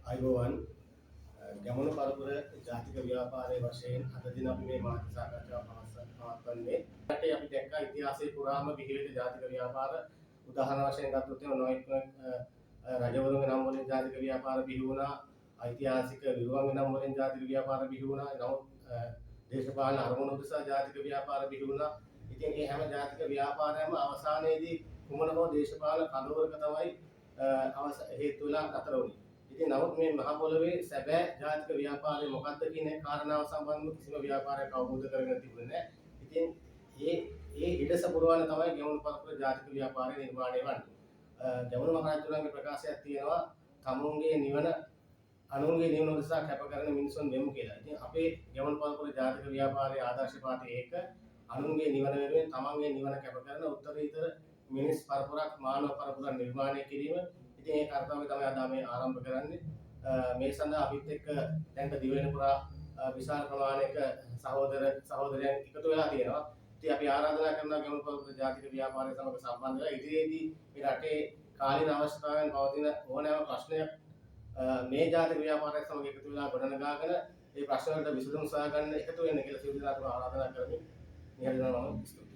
අයිබෝවන් ගැමුණු පරපුර ජාතික ව්‍යාපාරයේ වශයෙන් අද දින අපි මේ මාධ්‍ය සාකච්ඡාව පවත්වන්නේ. රටේ අපි දැක්කා ඉතිහාසයේ පුරාම විහිවිද ජාතික ව්‍යාපාර උදාහරණ වශයෙන් ගත්තොත් නොයෙක් රජවරුන්ගේ නම් වලින් ජාතික ව්‍යාපාර බිහි වුණා. ඓතිහාසික විරුවන්ගේ නම් වලින් ජාතික ව්‍යාපාර බිහි වුණා. නමුත් දේශපාලන අරමුණු නිසා ජාතික ව්‍යාපාර බිහි වුණා. ඉතින් මේ හැම ජාතික ව්‍යාපාරයක්ම අවසානයේදී කුමන හෝ දේශපාලන කඳවුරක තමයි හේතු වෙලා නතර වුණේ. ඉතින් නමුත් මේ මහ පොළොවේ සැබෑ ජාතික ව්‍යාපාරය මොකක්ද කියන කාරණාව සම්බන්ධව කිසිම ව්‍යාපාරයක් අවබෝධ කරගෙන තිබුණේ නැහැ. ඉතින් ඒ හිඩස පුරවන තමයි ගැමුණු පරපුර ජාතික ව්‍යාපාරය නිර්මාණය වන්නේ. ගැමුණු මහරජුණන්ගේ ප්‍රකාශයක් තියෙනවා තමුන්ගේ නිවන අනුන්ගේ නිවන උදෙසා කැප කරන මිනිසුන් වෙමු කියලා. ඉතින් අපේ ගැමුණු පරපුර ජාතික ව්‍යාපාරයේ ආදර්ශ පාඨය ඒක අනුන්ගේ නිවන වෙනුවෙන් තමන්ගේ නිවන කැප කරන උත්තරීතර මිනිස් පරපුරක් මානව පරපුරක් නිර්මාණය කිරීම. ඉතින් ඒ කාර්යය තමයි අද මේ ආරම්භ කරන්නේ. මේ සඳහා අපිත් එක්ක දැන් දිවෙන පුරා විශාල ප්‍රමාණයක සහෝදරයන් එකතු වෙලා තියෙනවා. ඉතින් අපි ආරාධනා කරනවා ගැමුණු පරපුර ජාතික ව්‍යාපාරය සමග සම්බන්ධ වෙලා ඉදිරියේදී මේ රටේ කාලීන අවශ්‍යතාවයන් පවතින ඕනෑම ප්‍රශ්නයක් මේ ජාතික ව්‍යාපාරය සමග එකතු වෙලා ගොඩනගාගෙන ඒ ප්‍රශ්න වලට විසඳුම් සොයාගන්න එකතු වෙන්න කියලා සියලු දෙනාටම ආරාධනා කරමින් නිහඬව මම ස්තුතියි.